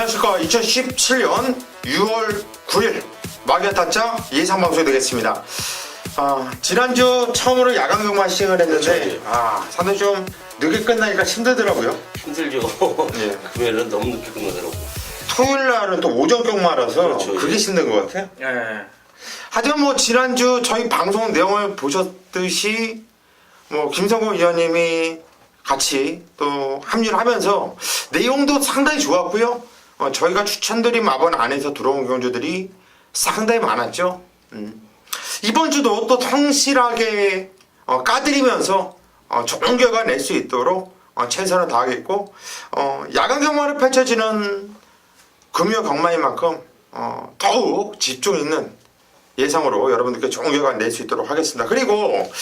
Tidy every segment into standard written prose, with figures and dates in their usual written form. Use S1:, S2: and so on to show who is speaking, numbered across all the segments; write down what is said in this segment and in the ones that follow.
S1: 안녕하십니까. 2017년 6월 9일 마기아 타짜 예상방송이 되겠습니다. 지난주 처음으로 야간 근무만 시행을 했는데
S2: 그렇죠.
S1: 상당히 좀 늦게 끝나니까 힘들더라고요.
S2: 힘들죠.
S1: 예.
S2: 금요일은 너무 늦게 끝나더라고.
S1: 토요일 날은 또 오전 근무라서
S2: 그렇죠,
S1: 그게
S2: 예.
S1: 힘든 것 같아요.
S3: 예.
S1: 하지만 뭐 지난주 저희 방송 내용을 보셨듯이 뭐 김성곤 위원님이 같이 또 합류를 하면서 내용도 상당히 좋았고요. 저희가 추천드린 마번 안에서 들어온 경주들이 상당히 많았죠. 이번 주도 또 성실하게 까드리면서 좋은 결과 낼 수 있도록 최선을 다하겠고, 야간 경마로 펼쳐지는 금요 경마인 만큼 더욱 집중 있는 예상으로 여러분들께 좋은 결과 낼 수 있도록 하겠습니다. 그리고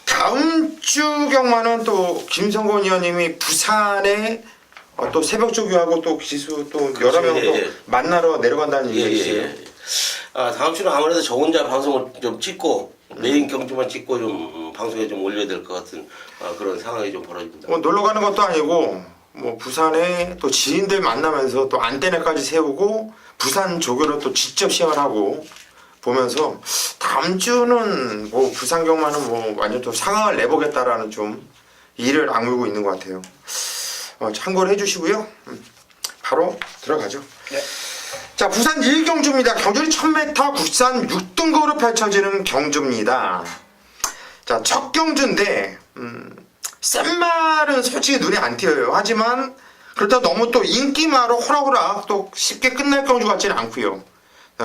S1: 다음 주 경마는 또 김성곤 의원님이 부산에 또 새벽 조교하고 또 기수 또 여러 명 또 만나러 내려간다는 얘기예요.
S2: 다음 주는 아무래도 저 혼자 방송을 좀 찍고 메인 경주만 찍고 좀 방송에 좀 올려야 될 것 같은 그런 상황이 좀 벌어집니다.
S1: 뭐 놀러 가는 것도 아니고 뭐 부산에 또 지인들 만나면서 또 안테나까지 세우고 부산 조교를 또 직접 시행을 하고 보면서 다음 주는 뭐 부산 경마는 뭐 완전 또 상황을 내보겠다라는 좀 일을 악물고 있는 것 같아요. 참고를 해주시고요. 바로 들어가죠.
S3: 네.
S1: 자, 부산 1경주입니다. 경주는 1000m 국산 6등급으로 펼쳐지는 경주입니다. 자, 첫 경주인데 센 말은 솔직히 눈에 안 띄어요. 하지만 그렇다고 너무 또 인기마로 호락호락 또 쉽게 끝날 경주 같지는 않고요.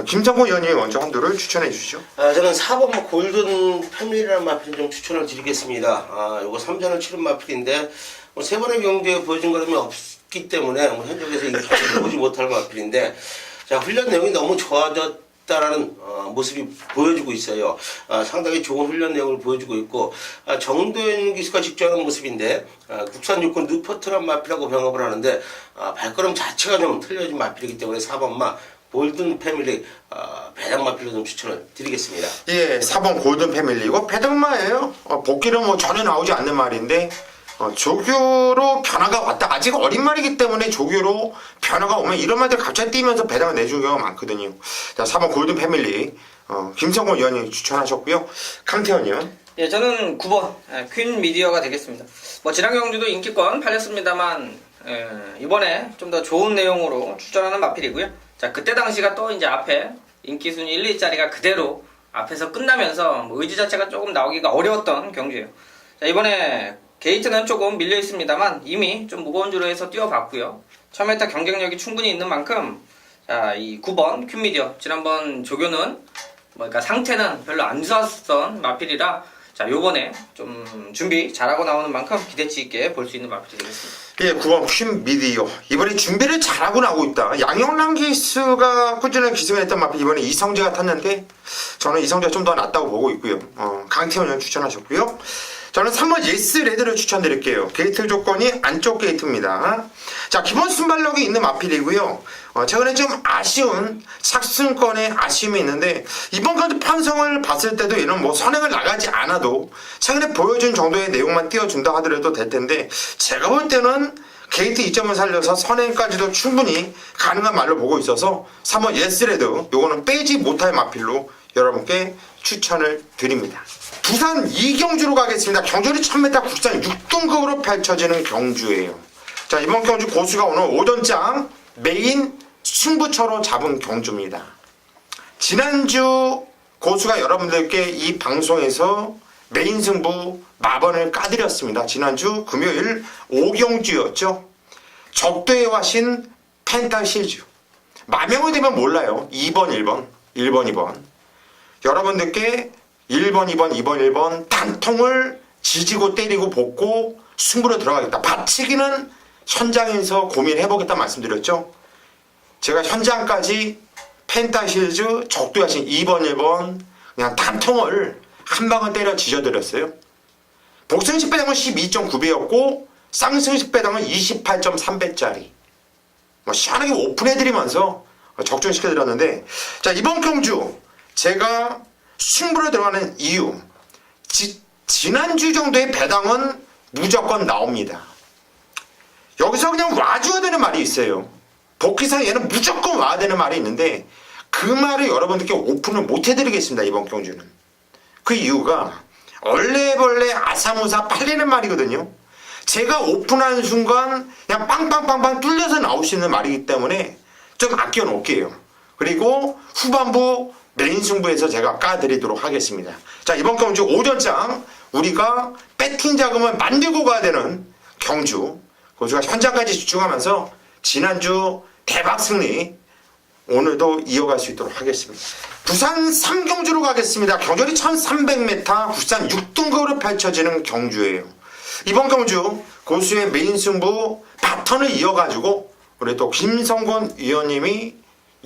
S1: 김성곤 의원님이 먼저 한두를 추천해 주시죠.
S2: 저는 4번 골든 패밀리라는 마필 좀 추천을 드리겠습니다. 요거 3전을 치른 마필인데 뭐 3번의 경주에 보여준 거름이 없기 때문에 뭐 현역에서 인기를 보지 못할 마필인데, 자, 훈련 내용이 너무 좋아졌다라는 모습이 보여주고 있어요. 상당히 좋은 훈련 내용을 보여주고 있고, 정도현 기수가 직전하는 모습인데, 국산 육군 느퍼트란 마필이라고 병합을 하는데, 발걸음 자체가 좀 틀려진 마필이기 때문에 4번마 골든 패밀리 배당 마필로 좀 추천을 드리겠습니다.
S1: 예, 4번 골든 패밀리고 배당마예요. 복귀는 뭐 전혀 나오지 않는 말인데 조교로 변화가 왔다. 아직 어린 말이기 때문에 조교로 변화가 오면 이런 말들 갑자기 뛰면서 배당을 내주는 경우가 많거든요. 자, 4번 골든 패밀리 김성곤 의원님 추천하셨고요. 강태현 의원.
S3: 예, 저는 9번 퀸 미디어가 되겠습니다. 뭐 지난 경주도 인기권 팔렸습니다만 이번에 좀 더 좋은 내용으로 추천하는 마필이고요. 자, 그때 당시가 또 이제 앞에 인기 순위 1, 2짜리가 그대로 앞에서 끝나면서 뭐 의지 자체가 조금 나오기가 어려웠던 경주예요. 자, 이번에 게이트는 조금 밀려 있습니다만 이미 좀 무거운 줄로 해서 뛰어봤고요. 1000m 경쟁력이 충분히 있는 만큼 자, 이 9번 퀸미디어 지난번 조교는 그러니까 상태는 별로 안 좋았던 마필이라 자, 요번에 좀 준비 잘하고 나오는 만큼 기대치 있게 볼 수 있는 마필이 되겠습니다.
S1: 예, 9번 퀸 미디어. 이번에 준비를 잘하고 나오고 있다. 양영란 기수가 꾸준히 기승했던 마필 이번에 이성재가 탔는데 저는 이성재가 좀 더 낫다고 보고 있고요. 강태현 의원 추천하셨고요. 저는 3번 예스 레드를 추천드릴게요. 게이트 조건이 안쪽 게이트입니다. 자, 기본 순발력이 있는 마필이고요. 최근에 좀 아쉬운 착순권에 아쉬움이 있는데 이번 카드 편성을 봤을 때도 얘는 뭐 선행을 나가지 않아도 최근에 보여준 정도의 내용만 띄워준다 하더라도 될 텐데 제가 볼 때는 게이트 2점을 살려서 선행까지도 충분히 가능한 말로 보고 있어서 3번 예스 레드 요거는 빼지 못할 마필로 여러분께 추천을 드립니다. 부산 2경주로 가겠습니다. 경주는 1000m 국산 6등급으로 펼쳐지는 경주예요. 자, 이번 경주 고수가 오늘 오전장 메인 승부처로 잡은 경주입니다. 지난주 고수가 여러분들께 이 방송에서 메인 승부 마번을 까드렸습니다. 지난주 금요일 5경주였죠. 적도의 화신 펜타실주. 마명이 되면 몰라요. 2번, 1번, 1번, 2번. 여러분들께 1번, 2번, 2번, 1번 단통을 지지고 때리고 볶고 승부로 들어가겠다. 받치기는 현장에서 고민해보겠다 말씀드렸죠. 제가 현장까지 펜타실즈 적도하신 2번, 1번 그냥 단통을 한 방을 때려 지져드렸어요. 복승식 배당은 12.9배였고 쌍승식 배당은 28.3배짜리 뭐 시원하게 오픈해드리면서 적중시켜드렸는데, 자, 이번 경주 제가 승부로 들어가는 이유, 지난주 정도의 배당은 무조건 나옵니다. 여기서 그냥 와줘야 되는 말이 있어요. 복귀상 얘는 무조건 와야 되는 말이 있는데 그 말을 여러분들께 오픈을 못 해드리겠습니다. 이번 경주는. 그 이유가 얼레벌레 아사무사 팔리는 말이거든요. 제가 오픈하는 순간 그냥 빵빵빵빵 뚫려서 나올 수 있는 말이기 때문에 좀 아껴 놓을게요. 그리고 후반부 메인 승부에서 제가 까드리도록 하겠습니다. 자, 이번 경주 오전장 우리가 배팅 자금을 만들고 가야 되는 경주, 고수가 현장까지 집중하면서 지난주 대박 승리 오늘도 이어갈 수 있도록 하겠습니다. 부산 3경주로 가겠습니다. 경전이 1300m 부산 6등급으로 펼쳐지는 경주예요. 이번 경주 고수의 메인 승부 바턴을 이어가지고 우리 또 김성권 위원님이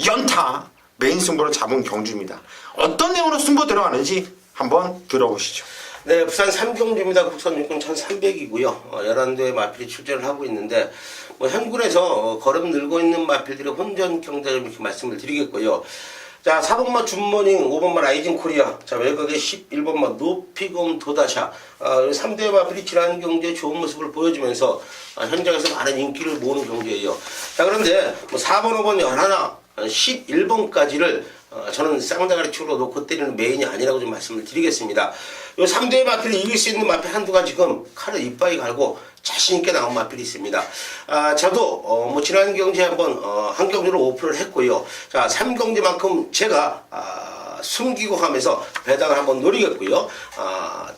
S1: 연타 메인 승부로 잡은 경주입니다. 어떤 내용으로 승부 들어가는지 한번 들어보시죠.
S2: 네, 부산 3경주입니다. 국산 육군 1300이고요. 11대의 마필이 출전을 하고 있는데 현군에서 걸음 늘고 있는 마필들의 혼전 경쟁을 이렇게 말씀을 드리겠고요. 자, 4번마 준모닝, 5번마 라이징 코리아, 자, 외곽의 11번마 노피곰 도다샤, 3대 마필이 지난 경기에 좋은 모습을 보여주면서 현장에서 많은 인기를 모으는 경기예요. 자, 그런데 4번, 5번, 11, 11번까지를 저는 쌍다가리 축으로 놓고 때리는 메인이 아니라고 좀 말씀을 드리겠습니다. 요 3대의 마필을 이길 수 있는 마필 한두가 지금 칼을 이빠이 갈고 자신있게 나온 마필이 있습니다. 저도 지난 경기에 한번 한 경기를 오픈을 했고요. 자, 3경기만큼 제가 숨기고 하면서 배당을 한번 노리겠고요.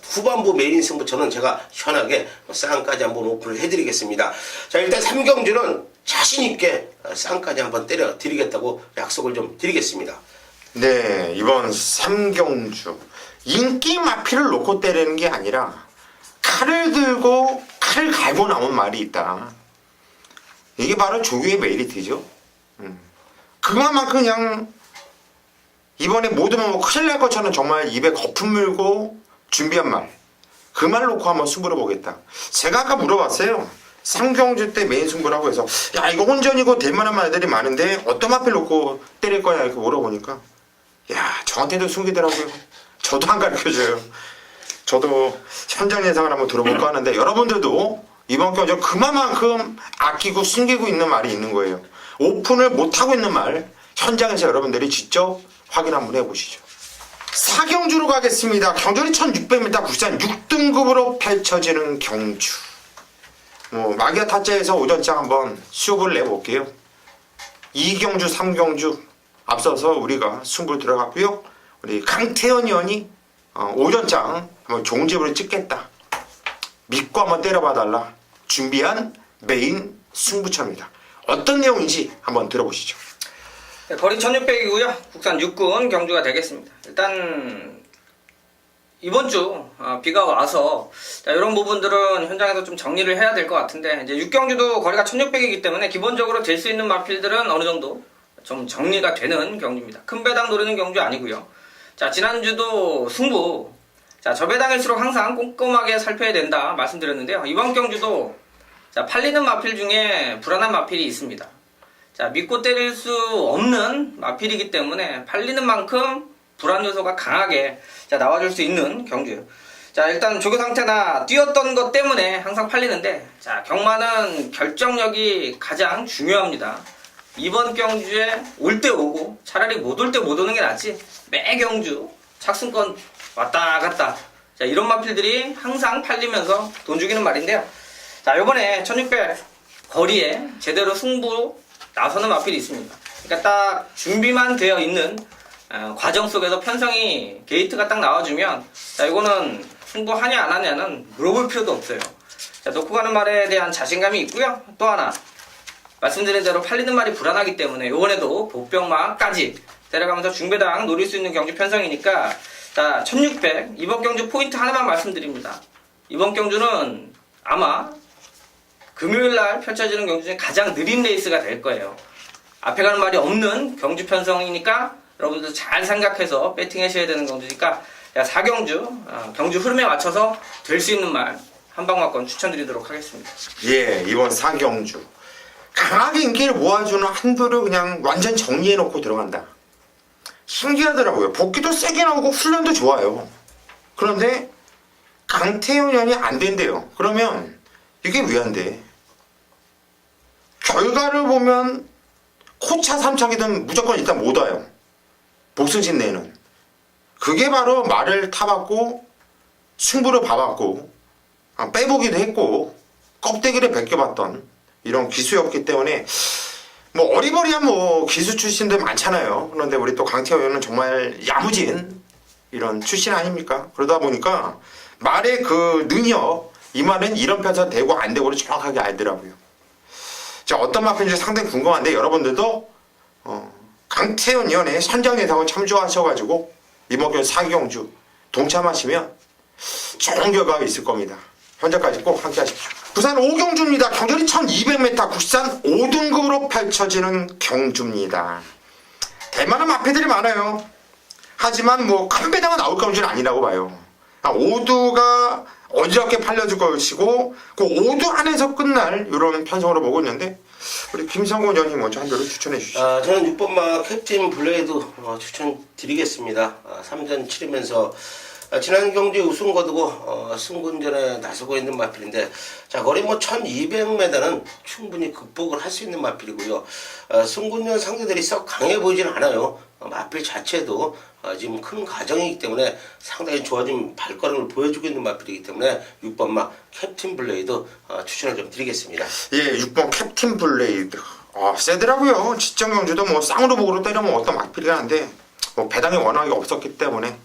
S2: 후반부 메인 승부처는 제가 시원하게 쌍까지 한번 오픈을 해드리겠습니다. 자, 일단 3경주는 자신있게 쌍까지 한번 때려 드리겠다고 약속을 좀 드리겠습니다.
S1: 네, 이번 3경주 인기 마필을 놓고 때리는 게 아니라 칼을 들고 칼을 갈고 나온 말이 있다. 이게 바로 조규의 메리트죠. 그만큼 그냥 이번에 모두면 뭐 큰일 날 것처럼 정말 입에 거품 물고 준비한 말, 그 말 놓고 한번 승부를 보겠다. 제가 아까 물어봤어요. 3경주 때 메인 승부라고 해서 야, 이거 혼전이고 될만한 말들이 많은데 어떤 마필 놓고 때릴 거냐 이렇게 물어보니까 야, 저한테도 숨기더라고요. 저도 안 가르쳐줘요. 저도 현장 예상을 한번 들어볼까 하는데 여러분들도 이번 경주 그만큼 아끼고 숨기고 있는 말이 있는 거예요. 오픈을 못하고 있는 말 현장에서 여러분들이 직접 확인 한번 해보시죠. 4경주로 가겠습니다. 경전이 1600m 부산 6등급으로 펼쳐지는 경주. 마기아 타짜에서 오전장 한번 수업을 내볼게요. 2경주, 3경주 앞서서 우리가 승부 들어갔고요. 우리 강태현 의원이 오전장 한번 종집으로 찍겠다. 믿고 한번 때려봐달라. 준비한 메인 승부처입니다. 어떤 내용인지 한번 들어보시죠.
S3: 네, 거리 1600이고요. 국산 육군 경주가 되겠습니다. 일단 이번 주 비가 와서 이런 부분들은 현장에서 좀 정리를 해야 될 것 같은데 이제 6경주도 거리가 1600이기 때문에 기본적으로 될 수 있는 마필들은 어느 정도 좀 정리가 되는 경주입니다. 큰 배당 노리는 경주 아니고요. 자, 지난주도 승부, 자, 저배당일수록 항상 꼼꼼하게 살펴야 된다 말씀드렸는데요. 이번 경주도 자, 팔리는 마필 중에 불안한 마필이 있습니다. 자, 믿고 때릴 수 없는 마필이기 때문에 팔리는 만큼 불안 요소가 강하게 자, 나와줄 수 있는 경주예요. 자, 일단 조교 상태나 뛰었던 것 때문에 항상 팔리는데 자, 경마는 결정력이 가장 중요합니다. 이번 경주에 올 때 오고 차라리 못 올 때 못 오는 게 낫지 매 경주 착승권 왔다 갔다 자, 이런 마필들이 항상 팔리면서 돈 주기는 말인데요. 자, 요번에 1600 거리에 제대로 승부 나서는 마필이 있습니다. 그러니까 딱 준비만 되어 있는 과정 속에서 편성이 게이트가 딱 나와주면 자, 이거는 승부하냐 안 하냐는 물어볼 필요도 없어요. 자, 놓고 가는 말에 대한 자신감이 있고요. 또 하나 말씀드린 대로 팔리는 말이 불안하기 때문에 이번에도 복병마까지 데려가면서 중배당 노릴 수 있는 경주 편성이니까 자, 1600 이번 경주 포인트 하나만 말씀드립니다. 이번 경주는 아마 금요일날 펼쳐지는 경주 중에 가장 느린 레이스가 될 거예요. 앞에 가는 말이 없는 경주 편성이니까 여러분들 잘 생각해서 배팅 하셔야 되는 경주니까 4경주 경주 흐름에 맞춰서 될 수 있는 말 한방막권 추천드리도록 하겠습니다.
S1: 예, 이번 4경주 강하게 인기를 모아주는 한두를 그냥 완전 정리해놓고 들어간다. 신기하더라고요. 복귀도 세게 나오고 훈련도 좋아요. 그런데 강태현 의원이 안 된대요. 그러면 이게 왜 안 돼? 결과를 보면 코차 3차기든 무조건 일단 못 와요. 복순신 내는. 그게 바로 말을 타봤고 승부를 봐봤고 빼보기도 했고 껍데기를 벗겨봤던 이런 기수였기 때문에 뭐 어리버리한 뭐 기수 출신들 많잖아요. 그런데 우리 또 강태호 의원은 정말 야무진 이런 출신 아닙니까? 그러다 보니까 말의 그 능력 이 말은 이런 편에서 되고 안 되고를 정확하게 알더라고요. 자, 어떤 마필인지 상당히 궁금한데 여러분들도 강태훈 의원의 선정 예상을 참조하셔가지고 이번 경기 사기경주 동참하시면 좋은 결과가 있을 겁니다. 현재까지 꼭 함께 하십시오. 부산 5경주입니다. 경전이 1200m 국산 5등급으로 펼쳐지는 경주입니다. 대만은 마패들이 많아요. 하지만 뭐 큰 배당은 나올 경주는 아니라고 봐요. 5두가 어지럽게 팔려줄 것이고 그 5두 안에서 끝날 이런 편성으로 보고 있는데 우리 김성곤 의원님 먼저 한 대로 추천해 주시죠.
S2: 저는 6번마 캡틴 블레이드 추천드리겠습니다. 3전 치르면서 지난 경기 우승 거두고 승군전에 나서고 있는 마필인데 자 거리 뭐 1200m는 충분히 극복을 할 수 있는 마필이고요. 승군전 상대들이 썩 강해 보이진 않아요. 마필 자체도 지금 큰 가정이기 때문에 상당히 좋아진 발걸음을 보여주고 있는 마필이기 때문에 6번마 캡틴 블레이드 추천을 좀 드리겠습니다.
S1: 예, 6번 캡틴 블레이드. 세더라고요. 지정 경주도 뭐 쌍으로 복으로 때려면 어떤 마필이긴 한데 뭐 배당이 워낙에 없었기 때문에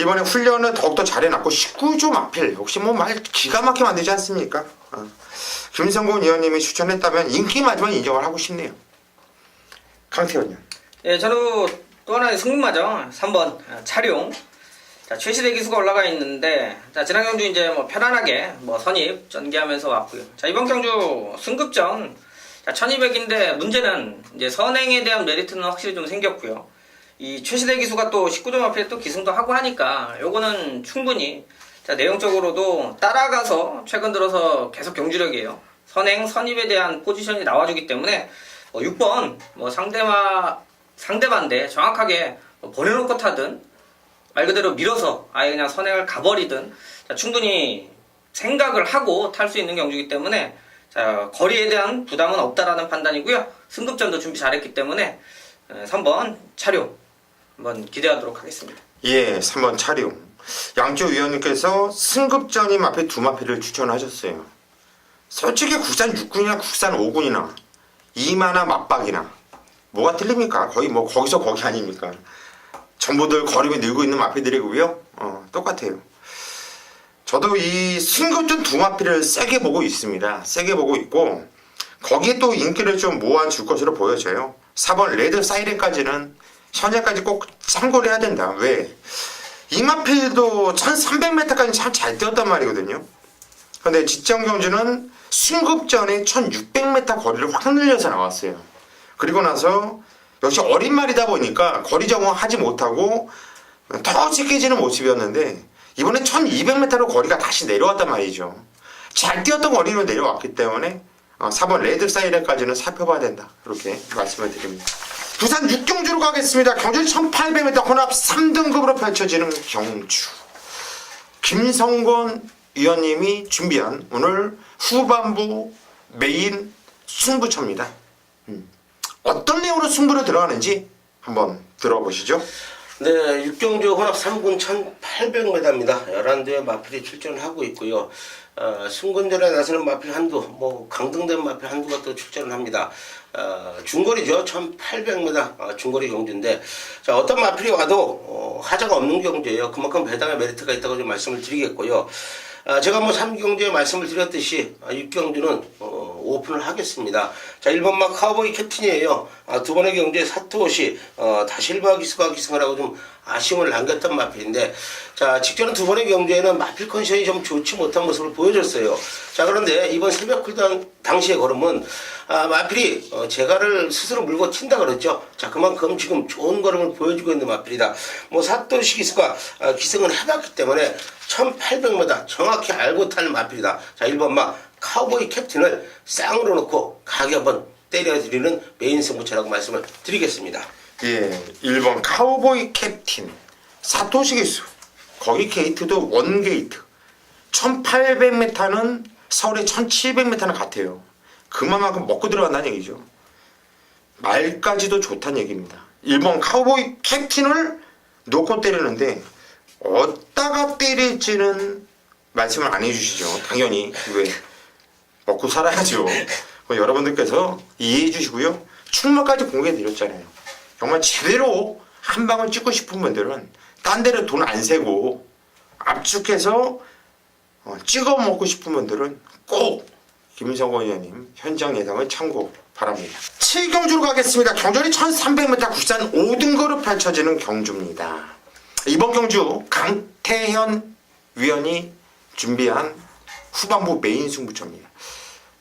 S1: 이번에 훈련을 더욱더 잘해놨고 19조 마필 혹시 뭐 말 기가 막히게 만들지 않습니까? 김성곤 의원님이 추천했다면 인기마지만 인정을 하고 싶네요. 강태현 의원.
S3: 예, 저도 또 하나의 승부마죠. 3번 차룡. 자, 최시대 기수가 올라가 있는데 자, 지난 경주 이제 뭐 편안하게 뭐 선입 전개하면서 왔고요. 자, 이번 경주 승급전 자, 1200인데 문제는 이제 선행에 대한 메리트는 확실히 좀 생겼고요. 이 최시대 기수가 또 19점 앞에 또 기승도 하고 하니까 요거는 충분히 자, 내용적으로도 따라가서 최근 들어서 계속 경주력이에요. 선행, 선입에 대한 포지션이 나와주기 때문에 6번 뭐 상대반대 정확하게 보내놓고 타든 말 그대로 밀어서 아예 그냥 선행을 가버리든 자, 충분히 생각을 하고 탈 수 있는 경주이기 때문에 자, 거리에 대한 부담은 없다라는 판단이고요. 승급전도 준비 잘했기 때문에 3번 차룡 한번 기대하도록 하겠습니다.
S1: 예, 3번 차룡. 양조 위원님께서 승급전임 앞에 두 마필을 추천하셨어요. 솔직히 국산 6군이나 국산 5군이나 이마나 맞박이나 뭐가 틀립니까? 거의 뭐 거기서 거기 아닙니까? 전부들 거림이 늘고 있는 마필들이고요. 똑같아요. 저도 이 승급전 두 마필을 세게 보고 있습니다. 세게 보고 있고 거기에 또 인기를 좀 모아줄 것으로 보여져요. 4번 레드 사이렌까지는 현재까지 꼭 참고를 해야 된다. 왜? 이마필도 1300m까지 참 잘 뛰었단 말이거든요. 근데 지정 경주는 승급전에 1600m 거리를 확 늘려서 나왔어요. 그리고 나서 역시 어린 말이다 보니까 거리 적응하지 못하고 더 찢겨지는 모습이었는데 이번에 1200m로 거리가 다시 내려왔단 말이죠. 잘 뛰었던 거리로 내려왔기 때문에 4번 레드 사이렌까지는 살펴봐야 된다. 이렇게 말씀을 드립니다. 부산 6경주로 가겠습니다. 경주 1800m 혼합 3등급으로 펼쳐지는 경주. 김성곤 위원님이 준비한 오늘 후반부 메인 승부처입니다. 어떤 내용으로 승부를 들어가는지 한번 들어보시죠.
S2: 네, 6경주 혼합 3군 1800m입니다. 11대의 마필이 출전을 하고 있고요. 승군전에 나서는 마필 한두, 뭐 강등된 마필 한두가 또 출전을 합니다. 중거리죠. 1800m 중거리 경주인데 자, 어떤 마필이 와도 하자가 없는 경주예요. 그만큼 배당의 메리트가 있다고 좀 말씀을 드리겠고요. 제가 뭐 3경주에 말씀을 드렸듯이 6경주는 오픈을 하겠습니다. 자, 1번마 카우보이 캡틴이에요. 두 번의 경주에 사토시 다실바 기수가 기승을 하고 좀 아쉬움을 남겼던 마필인데 자, 직전에 두 번의 경주에는 마필 컨디션이 좀 좋지 못한 모습을 보여줬어요. 자, 그런데 이번 새벽 쿨다운 당시의 걸음은 마필이 제가를 스스로 물고 튄다 그랬죠. 자, 그만큼 지금 좋은 걸음을 보여주고 있는 마필이다. 뭐 사토시 기수가 기승을 해봤기 때문에 1800m 정확히 알고 탈 마필이다. 자, 1번마 카우보이 캡틴을 쌍으로 놓고 가게 한번 때려드리는 메인 승부처라고 말씀을 드리겠습니다.
S1: 예, 1번 카우보이 캡틴 사토시 기수. 거기 게이트도 원 게이트. 1800m는 서울의 1700m는 같아요. 그만큼 먹고 들어간다는 얘기죠. 말까지도 좋다는 얘기입니다. 일본 카우보이 캡틴을 놓고 때리는데 어디다가 때릴지는 말씀을 안 해주시죠. 당연히 왜 먹고 살아야죠. 여러분들께서 이해해 주시고요. 충무까지 공개해 드렸잖아요. 정말 제대로 한 방을 찍고 싶은 분들은 딴 데로 돈 안 세고 압축해서 찍어 먹고 싶은 분들은 꼭 김성곤 의원님 현장 예상을 참고 바랍니다. 7경주로 가겠습니다. 경전이 1300m 국산 5등급으로 펼쳐지는 경주입니다. 이번 경주 강태현 위원이 준비한 후반부 메인 승부처입니다.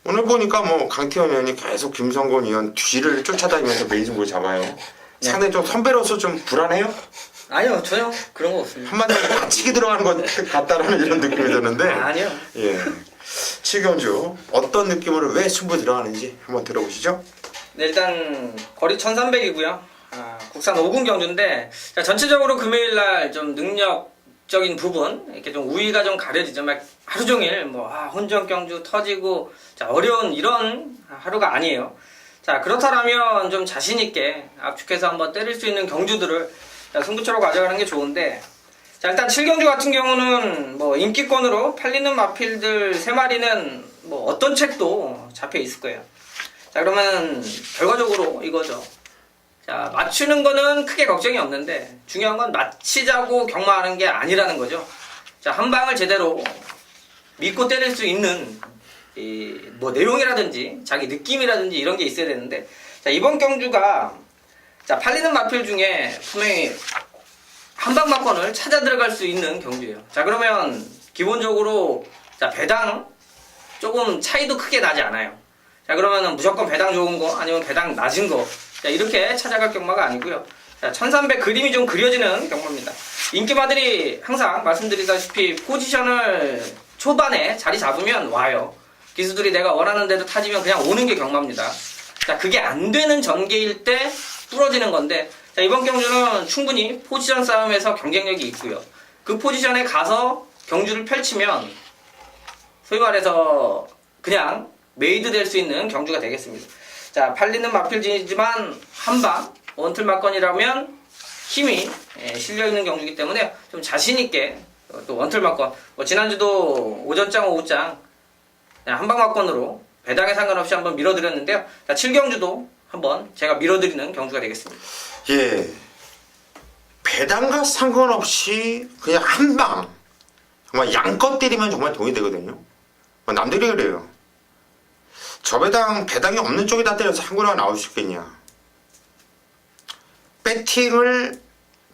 S1: 오늘 보니까 뭐 강태현 의원이 계속 김성곤 의원 뒤를 쫓아다니면서 메인 승부를 잡아요. 상당히 좀 선배로서 좀 불안해요?
S3: 아니요, 전혀 그런 거 없습니다.
S1: 한마디로 다치기 들어가는 것 같다라는 이런 느낌이 드는데.
S3: 아니요.
S1: 예. 7경주 어떤 느낌으로 왜 승부 들어가는지 한번 들어보시죠.
S3: 네, 일단 거리 1300이고요. 국산 5군 경주인데 자, 전체적으로 금요일날 좀 능력적인 부분 이렇게 좀 우위가 좀 가려지죠. 막 하루 종일 뭐 혼전 경주 터지고 자, 어려운 이런 하루가 아니에요. 자, 그렇다면 좀 자신 있게 압축해서 한번 때릴 수 있는 경주들을 자, 승부처로 가져가는 게 좋은데 자, 일단 7경주 같은 경우는 뭐 인기권으로 팔리는 마필들 3마리는 뭐 어떤 책도 잡혀 있을 거예요. 자, 그러면 결과적으로 이거죠. 자, 맞추는 거는 크게 걱정이 없는데 중요한 건 맞히자고 경마하는 게 아니라는 거죠. 자, 한 방을 제대로 믿고 때릴 수 있는 뭐 내용이라든지 자기 느낌이라든지 이런 게 있어야 되는데 자, 이번 경주가 자, 팔리는 마필 중에 분명히 한방마권을 찾아 들어갈 수 있는 경주예요. 자, 그러면 기본적으로 자, 배당 조금 차이도 크게 나지 않아요. 자, 그러면은 무조건 배당 좋은 거 아니면 배당 낮은 거 자, 이렇게 찾아갈 경마가 아니고요. 자, 1300 그림이 좀 그려지는 경마입니다. 인기마들이 항상 말씀드리다시피 포지션을 초반에 자리 잡으면 와요. 기수들이 내가 원하는 대로 타지면 그냥 오는 게 경마입니다. 자, 그게 안 되는 전개일 때 부러지는 건데 자, 이번 경주는 충분히 포지션 싸움에서 경쟁력이 있고요. 그 포지션에 가서 경주를 펼치면 소위 말해서 그냥 메이드 될 수 있는 경주가 되겠습니다. 자, 팔리는 마필지만 한방 원틀 막건이라면 힘이 실려있는 경주이기 때문에 좀 자신있게 또 원틀 막건 뭐 지난주도 오전장 오후장 한방 막건으로 배당에 상관없이 한번 밀어드렸는데요. 자, 7경주도 한번 제가 밀어드리는 경주가 되겠습니다.
S1: 예. 배당과 상관없이 그냥 한 방. 정말 양껏 때리면 정말 돈이 되거든요. 남들이 그래요. 저 배당이 없는 쪽에다 때려서 한구라가 나올 수 있겠냐. 배팅을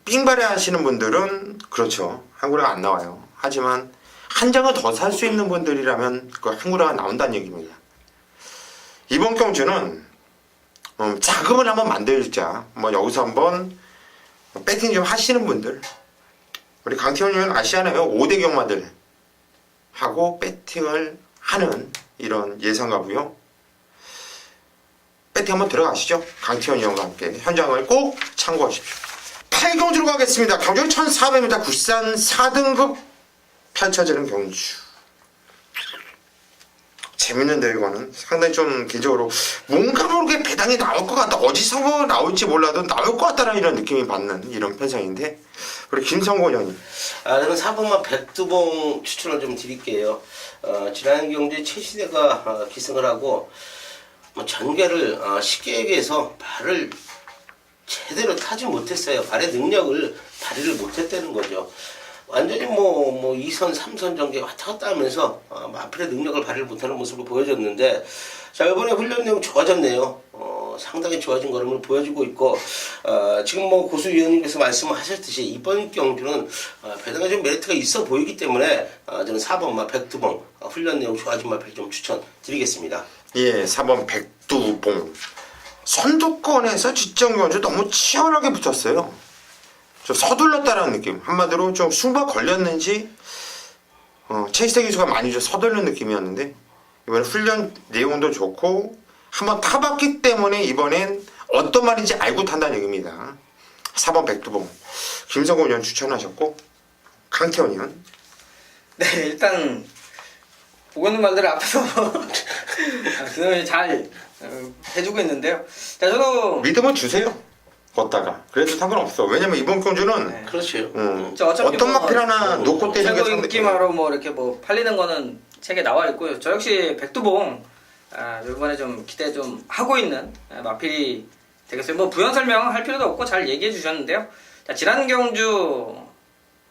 S1: 삥바레 하시는 분들은 그렇죠. 한구라가 안 나와요. 하지만 한 장을 더 살 수 있는 분들이라면 그 한구라가 나온다는 얘기입니다. 이번 경주는 자금을 한번 만들자. 뭐 여기서 한번 배팅 좀 하시는 분들, 우리 강태현 의원 아시잖아요. 5대 경마들 하고 배팅을 하는 이런 예상가고요. 배팅 한번 들어가시죠. 강태현 의원과 함께 현장을 꼭 참고하십시오. 8경주로 가겠습니다. 경주 1400m 국산 4등급 펼쳐지는 경주. 재밌는데 이거는 상당히 좀 개인적으로 뭔가 모르게 배당이 나올 것 같다. 어디서 나올지 몰라도 나올 것 같다는 이런 느낌이 받는 이런 편성인데 우리 김성곤 형님.
S2: 저는 4번만 백두봉 추천을 좀 드릴게요. 지난 경주에 최시대가 기승을 하고 뭐 전개를 쉽게 얘기해서 발을 제대로 타지 못했어요. 발의 능력을 발휘를 못했다는 거죠. 완전히 뭐 2선, 3선 전개 왔다 갔다 하면서 마필의 능력을 발휘를 못하는 모습을 보여줬는데 자, 이번에 훈련 내용 좋아졌네요. 상당히 좋아진 걸음을 보여주고 있고 지금 뭐 고수 위원님께서 말씀하셨듯이 이번 경주는 배당에 좀 메리트가 있어 보이기 때문에 저는 4번마 백두봉 훈련 내용 좋아진 마필 좀 추천드리겠습니다.
S1: 예, 4번 백두봉. 선두권에서 직전경주 너무 치열하게 붙었어요. 좀 서둘렀다라는 느낌. 한마디로 좀 승부가 걸렸는지 최희태 기수가 많이 좀 서둘른 느낌이었는데 이번에 훈련 내용도 좋고 한번 타봤기 때문에 이번엔 어떤 말인지 알고 탄다는 얘기입니다. 4번 백두봉 김성곤 의원 추천하셨고 강태현 의원.
S3: 네, 일단 보고 있는 말들 앞에서 그놈이 잘 해주고 있는데요. 자, 저도
S1: 믿음을 주세요. 걷다가 그래도 상관없어. 왜냐면 이번 경주는
S3: 네.
S2: 그렇죠.
S3: 자, 어차피
S1: 어떤
S3: 뭐,
S1: 마필 하나 놓고 때리는 게
S3: 최고
S1: 상대.
S3: 인기마로 뭐 이렇게 뭐 팔리는 거는 책에 나와 있고요. 저 역시 백두봉 이번에 좀 기대 좀 하고 있는 마필이 되겠어요. 뭐 부연 설명할 필요도 없고 잘 얘기해 주셨는데요. 자, 지난 경주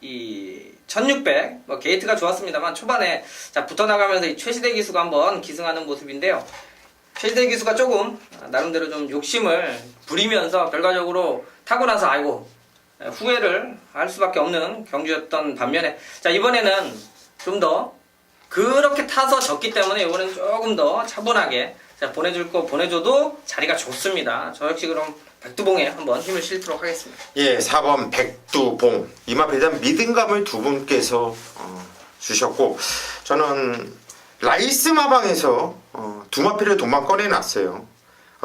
S3: 이 1600 뭐 게이트가 좋았습니다만 초반에 자 붙어 나가면서 이 최시대 기수가 한번 기승하는 모습인데요. 최시대 기수가 조금 나름대로 좀 욕심을 부리면서 결과적으로 타고 나서 아이고 후회를 할 수밖에 없는 경주였던 반면에 자 이번에는 좀 더 그렇게 타서 졌기 때문에 이번에는 조금 더 차분하게 자 보내줄 거 보내줘도 자리가 좋습니다. 저 역시 그럼 백두봉에 한번 힘을 실도록 하겠습니다.
S1: 예, 4번 백두봉. 이 마필에 대한 믿음감을 두 분께서 주셨고, 저는 라이스 마방에서 두 마필을 도만 꺼내놨어요.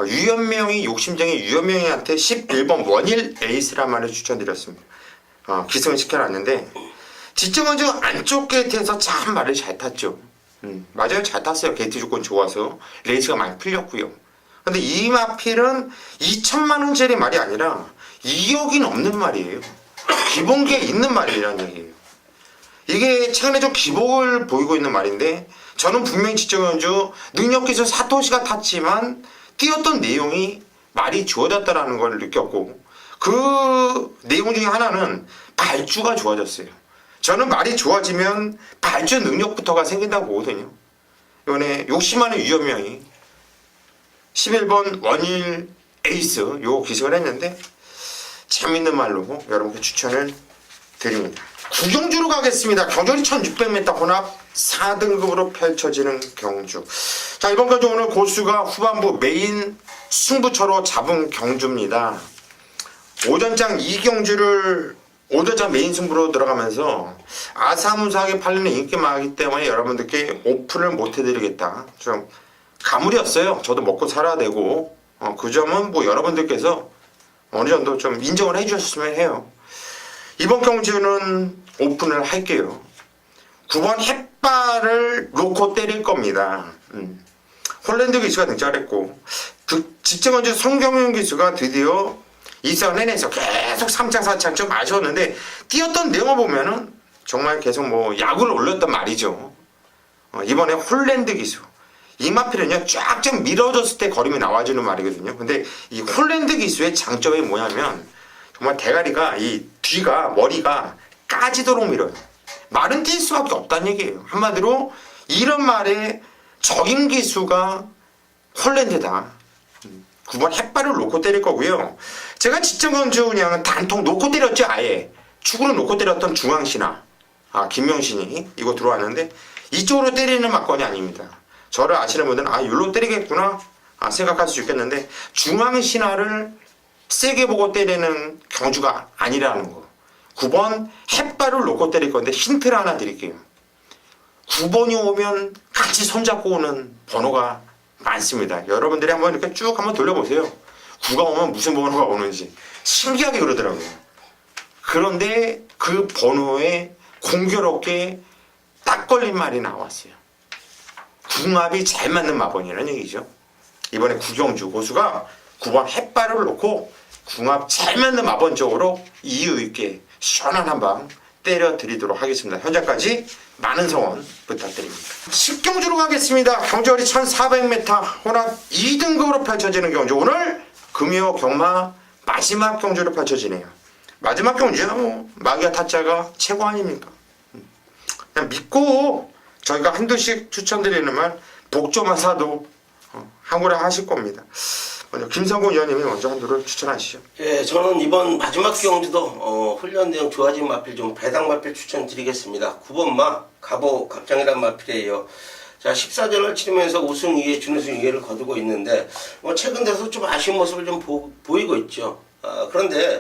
S1: 유연명이 욕심쟁이 유연명이한테 11번 원일 에이스란 말을 추천드렸습니다. 기승을 시켜놨는데 지정원주 안쪽 게이트에서 참 말을 잘 탔죠. 맞아요, 잘 탔어요. 게이트 조건 좋아서 레이스가 많이 풀렸고요. 근데 이 마필은 2천만 원짜리 말이 아니라 2억이 넘는 말이에요. 기본기에 있는 말이라는 얘기예요. 이게 최근에 좀 기복을 보이고 있는 말인데 저는 분명히 지정연주 능력기술 사토시가 탔지만 뛰었던 내용이 말이 좋아졌다는 걸 느꼈고 그 내용 중에 하나는 발주가 좋아졌어요. 저는 말이 좋아지면 발주 능력부터가 생긴다고 보거든요. 이번에 욕심하는 유연명이 11번 원일 에이스 요 기승을 했는데 재밌는 말로 여러분께 추천을 드립니다. 구경주로 가겠습니다. 경주리 1600m 혼합 4등급으로 펼쳐지는 경주. 자, 이번 경주 오늘 고수가 후반부 메인 승부처로 잡은 경주입니다. 오전장 2경주를 오전장 메인 승부로 들어가면서 아사무사하게 팔리는 인기마이기 때문에 여러분들께 오픈을 못 해드리겠다. 좀 가물이었어요. 저도 먹고 살아야 되고 그 점은 뭐 여러분들께서 어느 정도 좀 인정을 해주셨으면 해요. 이번 경주는 오픈을 할게요. 9번 햇발을 놓고 때릴 겁니다. 홀랜드 기수가 등장했고 그 직전원주 송경윤 기수가 드디어 2선 내내서 계속 3창 4창 좀 아쉬웠는데 뛰었던 내용을 보면은 정말 계속 뭐 야구를 올렸단 말이죠. 이번에 홀랜드 기수 이 마필은요 쫙 좀 밀어줬을 때 거림이 나와주는 말이거든요. 근데 이 홀랜드 기수의 장점이 뭐냐면 정말 대가리가 이 뒤가 머리가 까지도록 밀어요. 말은 뛸 수밖에 없다는 얘기예요. 한마디로 이런 말에 적임 기수가 홀랜드다. 9번 햇발을 놓고 때릴 거고요. 제가 직전건주 그냥 단통 놓고 때렸죠. 아예 축으로 놓고 때렸던 중앙신화 김명신이 이거 들어왔는데 이쪽으로 때리는 막건이 아닙니다. 저를 아시는 분들은 여기로 때리겠구나 생각할 수 있겠는데 중앙신화를 세게 보고 때리는 경주가 아니라는 거. 9번 햇발을 놓고 때릴 건데 힌트를 하나 드릴게요. 9번이 오면 같이 손잡고 오는 번호가 많습니다. 여러분들이 한번 이렇게 쭉 한번 돌려보세요. 9가 오면 무슨 번호가 오는지 신기하게 그러더라고요. 그런데 그 번호에 공교롭게 딱 걸린 말이 나왔어요. 궁합이 잘 맞는 마번이라는 얘기죠. 이번에 구경주 고수가 9번 햇발을 놓고 궁합 잘 맞는 마번 쪽으로 이유 있게 시원한 한방 때려드리도록 하겠습니다. 현재까지 많은 성원 부탁드립니다. 10경주로 가겠습니다. 경주거리 1400m 혼합 2등급으로 펼쳐지는 경주. 오늘 금요 경마 마지막 경주로 펼쳐지네요. 마지막 경주야 뭐 마기아 타짜가 최고 아닙니까? 그냥 믿고 저희가 한두씩 추천드리는 말 복조만 사도 항우라 하실 겁니다. 먼저 김성곤 의원님이 먼저 한두를 추천하시죠.
S2: 예, 저는 이번 마지막 경주도 훈련 내용 좋아진 마필 좀 배당 마필 추천드리겠습니다. 9번 마 가보 갑장이란 마필이에요. 자, 14전을 치르면서 우승 2회 준우승 2회를 거두고 있는데 최근 들어서 좀 아쉬운 모습을 좀 보이고 있죠. 그런데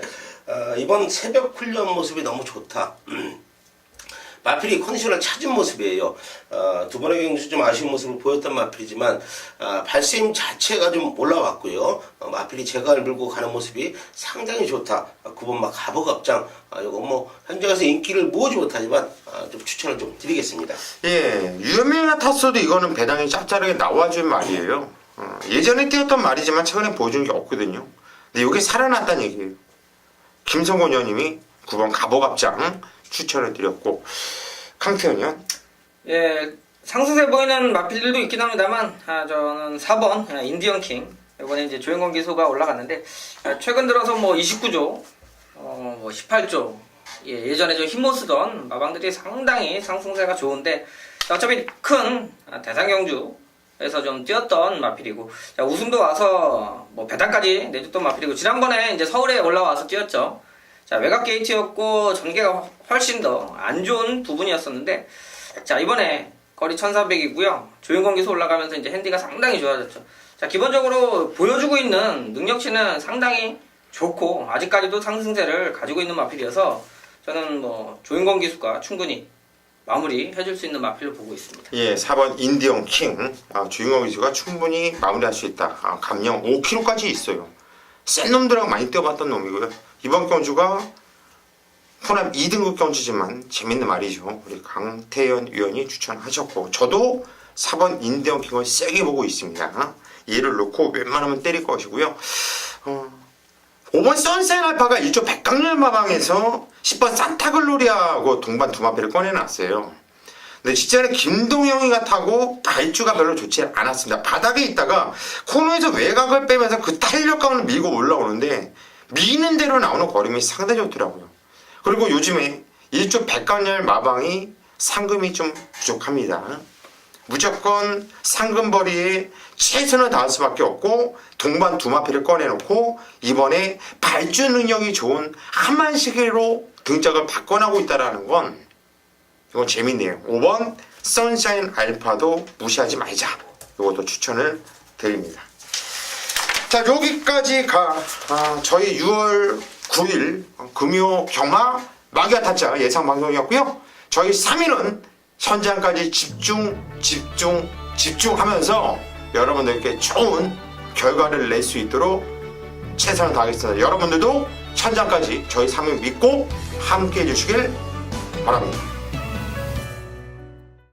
S2: 이번 새벽 훈련 모습이 너무 좋다. 마필이 컨디션을 찾은 모습이에요. 두 번의 경주 좀 아쉬운 모습을 보였던 마필이지만 발세임 자체가 좀 올라왔고요. 마필이 제갈 물고 가는 모습이 상당히 좋다. 9번 막 가보갑장 이거 뭐 현장에서 인기를 모으지 못하지만 좀 추천을 좀 드리겠습니다.
S1: 예, 유연명이나 탔어도 이거는 배당이 짭짤하게 나와준 말이에요. 예전에 뛰었던 말이지만 최근에 보여준 게 없거든요. 근데 이게 살아났다는 얘기예요. 김성곤 의원님이 9번 가보갑장 추천을 드렸고, 강태현 의원.
S3: 예, 상승세 보이는 마필들도 있긴 합니다만, 저는 4번 인디언 킹. 이번에 이제 조영권 기수가 올라갔는데, 최근 들어서 뭐 29조, 뭐 18조, 예전에 좀 힘못 쓰던 마방들이 상당히 상승세가 좋은데, 어차피 큰 대상경주에서 좀 뛰었던 마필이고, 자, 우승도 와서 뭐 배당까지 내줬던 마필이고, 지난번에 이제 서울에 올라와서 뛰었죠. 자, 외곽 게이트였고 전개가 훨씬 더 안 좋은 부분이었었는데, 자, 이번에 거리 1400이고요. 조용건 기수 올라가면서 이제 핸디가 상당히 좋아졌죠. 자, 기본적으로 보여주고 있는 능력치는 상당히 좋고 아직까지도 상승세를 가지고 있는 마필이어서 저는 뭐 조용건 기수가 충분히 마무리 해줄 수 있는 마필로 보고 있습니다.
S1: 예, 4번 인디언 킹. 주인공 기수가 충분히 마무리할 수 있다. 감량 5kg까지 있어요. 센 놈들하고 많이 뛰어봤던 놈이고요. 이번 경주가 호남 2등급 경주지만 재밌는 말이죠. 우리 강태현 위원이 추천하셨고, 저도 4번 인디언 킹을 세게 보고 있습니다. 얘를 놓고 웬만하면 때릴 것이고요. 5번 선셋 알파가 1조 백강렬 마방에서 10번 산타글로리아하고 동반 두 마피를 꺼내놨어요. 근데 진짜는 김동영이가 타고 발주가 별로 좋지 않았습니다. 바닥에 있다가 코너에서 외곽을 빼면서 그 탄력감을 밀고 올라오는데, 미는 대로 나오는 걸음이 상당히 좋더라고요. 그리고 요즘에 1조 백강렬 마방이 상금이 좀 부족합니다. 무조건 상금벌이에 최선을 다할 수밖에 없고, 동반 두 마피를 꺼내놓고 이번에 발주 능력이 좋은 한만시계로 등짝을 바꿔나고 있다는 건 이건 재밌네요. 5번 선샤인 알파도 무시하지 말자. 이것도 추천을 드립니다. 자, 여기까지가 저희 6월 9일 금요 경마 마기아 타짜 예상 방송이었고요. 저희 3위는 현장까지 집중하면서 여러분들께 좋은 결과를 낼 수 있도록 최선을 다하겠습니다. 여러분들도 현장까지 저희 3위 믿고 함께 해주시길 바랍니다.